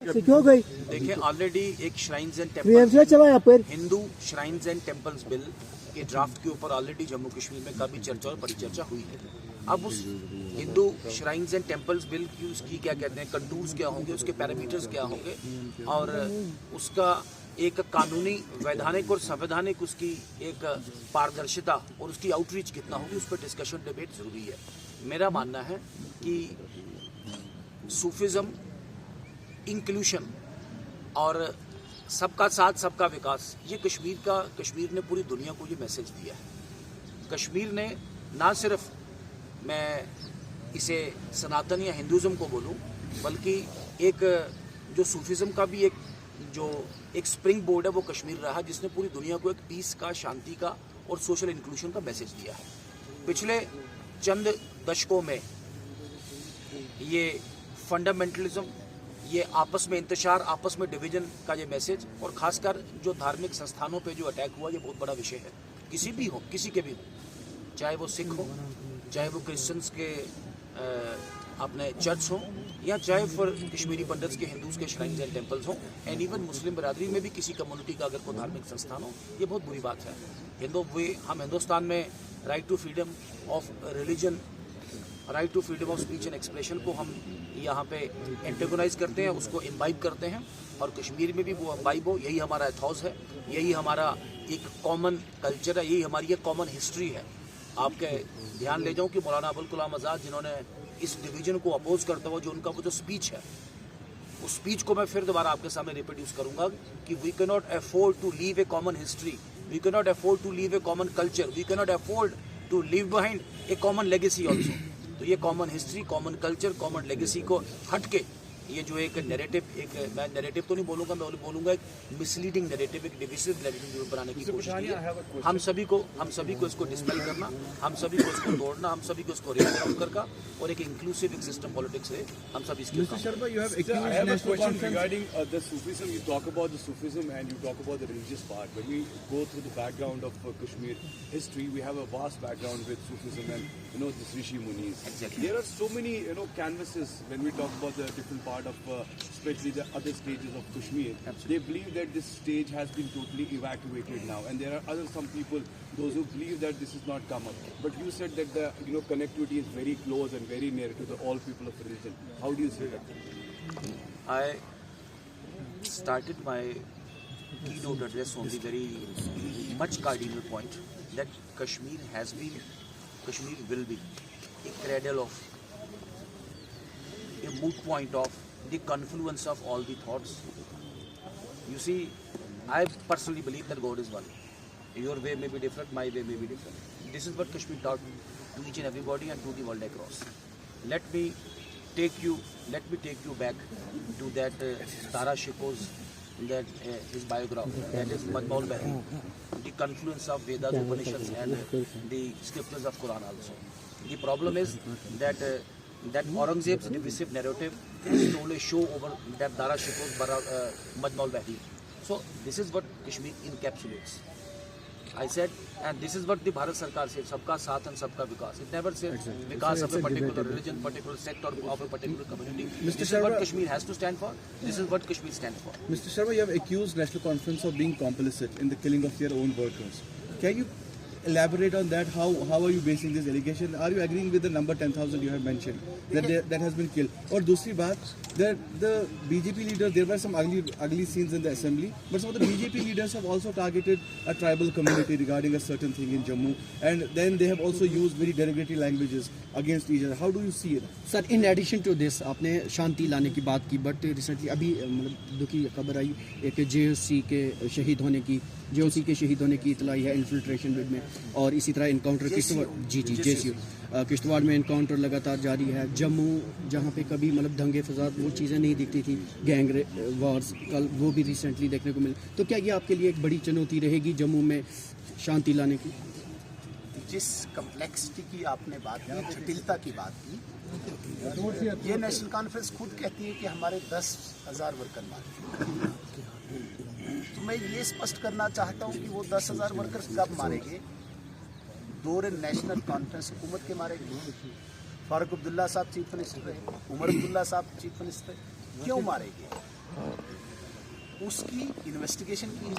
क्यों गई? देखिए, ऑलरेडी एक shrines and temples Hindu shrines and temples bill के ड्राफ्ट के ऊपर ऑलरेडी जम्मू कश्मीर में काफी चर्चा और परिचर्चा हुई है। अब उस Hindu shrines and temples bill की उसकी क्या कहते हैं कंटूर्स क्या होंगे, उसके पैरामीटर्स क्या होंगे और उसका एक कानूनी, वैधानिक और संवैधानिक उसकी एक पारदर्शिता और उसकी आउटरीच कितना होगी, उस पर डिस्कशन डिबेट जरूरी है। मेरा मानना है कि सूफिज्म, इंक्लूशन और सबका साथ सबका विकास, ये कश्मीर ने पूरी दुनिया को ये मैसेज दिया है। कश्मीर ने ना सिर्फ, मैं इसे सनातन या हिंदुज़म को बोलूं, बल्कि एक जो सूफिज्म का भी एक स्प्रिंग बोर्ड है वो कश्मीर रहा, जिसने पूरी दुनिया को एक पीस का, शांति का और सोशल इंक्लूशन का मैसेज दिया है। पिछले चंद दशकों में ये फंडामेंटलिज्म, ये आपस में इंतशार, आपस में डिवीजन का ये मैसेज और खासकर जो धार्मिक संस्थानों पे जो अटैक हुआ, ये बहुत बड़ा विषय है। किसी भी हो, किसी के भी हो, चाहे वो सिख हो, चाहे वो क्रिश्चियंस के अपने चर्च हो, या चाहे फिर कश्मीरी पंडित्स के, हिंदूज के श्राइन्स एंड टेम्पल्स हो, एंड इवन मुस्लिम बरादरी में भी किसी कम्युनिटी का अगर कोई धार्मिक संस्थान हो, ये बहुत बुरी बात है। हम हिंदुस्तान में right to freedom of religion, right to freedom of speech and expression को हम यहाँ पे एंटेगोनाइज करते हैं, उसको इम्बाइब करते हैं, और कश्मीर में भी वो इम्बाइब हो। यही हमारा एथॉस है, यही हमारा एक कॉमन कल्चर है, यही हमारी एक कॉमन हिस्ट्री है। आपके ध्यान ले जाऊँ कि मौलाना अबुल कलाम आज़ाद, जिन्होंने इस डिवीजन को अपोज करते हुए जो उनका वो जो स्पीच है, उस स्पीच को मैं फिर दोबारा आपके सामने रिप्रोड्यूस करूँगा कि we can not afford to leave a common history, we can not afford to leave a common culture, we can not afford to leave behind a common legacy also. तो ये common history, common culture, common legacy को हट के ये जो एक narrative, मैं narrative तो नहीं बोलूँगा, मैं बोलूँगा एक मिसलीडिंग नैरेटिव, एक डिविसिव नैरेटिव बनाने की कोशिश की है। हम सभी को इसको डिस्पेल करना, हम सभी को इसको तोड़ना, हम सभी को इसको रिफॉर्म करना और एक इंक्लूसिव एक सिस्टम पॉलिटिक्स है, हम सब इसके Mr. Sharma, you have accused I have a national question conference regarding the Sufism. You talk about the Sufism and you talk about the religious part. When we go through the background of Kashmir history, we have a vast background with Sufism and this Rishi Munis. Exactly. There are so many canvases when we talk about the different part of especially the other stages of Kashmir. Absolutely. They believe that this stage has been totally evacuated now, and there are some people, those who believe that this is not come up. But you said that the connectivity is very close and very near to the all people of religion. How do you see that? I started my keynote address on the very much cardinal point that Kashmir will be a cradle of, a moot point of the confluence of all the thoughts. You see, I personally believe that God is one. Your way may be different, my way may be different. This is what Kashmir taught to each and everybody and to the world across. Let me take you back to that Tara Shiko's, that his biography, that is Majmaul Bahri, the confluence of Vedas, Upanishads and the scriptures of Quran also. The problem is that Aurangzeb's divisive narrative stole a show over that Tara Shiko's Majmaul Bahri. So this is what Kashmir encapsulates. I said, and this is what the Bharat Sarkar said, सबका साथ and सबका विकास. It never said Vikas of a particular religion, particular sect or of a particular community. This is what Kashmir has to stand for. This is what Kashmir stands for. Mr. Sharma, you have accused National Conference of being complicit in the killing of their own workers. Can you elaborate on that? How are you basing this allegation? Are you agreeing with the number 10,000 you have mentioned that has been killed? और दूसरी बात, the BJP leaders, there were some ugly scenes in the assembly, but some of the BJP leaders have also targeted a tribal community regarding a certain thing in Jammu, and then they have also used very derogatory languages against each other. How do you see it? Sir, in addition to this आपने शांति लाने की बात की, but recently अभी मतलब दुखी खबर आई एक JOC के शहीद होने की इतला आई है इन्फिल्ट्रेशन बिड में, और इसी तरह इनकाउंटर किश्तवाड़ में इनकाउंटर लगातार जारी है। जम्मू जहाँ पे कभी मतलब दंगे फसाद वो चीज़ें नहीं दिखती थी, गैंग वार्स, कल वो भी रिसेंटली देखने को मिले। तो क्या ये आपके लिए एक बड़ी चुनौती रहेगी जम्मू में शांति लाने की? जिस कम्प्लेक्सिटी की आपने बात की, जटिलता की बात की, ये नेशनल कॉन्फ्रेंस खुद कहती है कि हमारे 10,000 वर्कर मारे। तो मैं ये स्पष्ट करना चाहता हूँ कि वो 10,000 वर्कर्स कब मारेंगे? दौर नेशनल कॉन्फ्रेंस हुकूमत के मारेंगे। फारूक अब्दुल्ला साहब चीफ मिनिस्टर रहे, उमर अब्दुल्ला साहब चीफ मिनिस्टर, क्यों मारेंगे? उसकी इन्वेस्टिगेशन की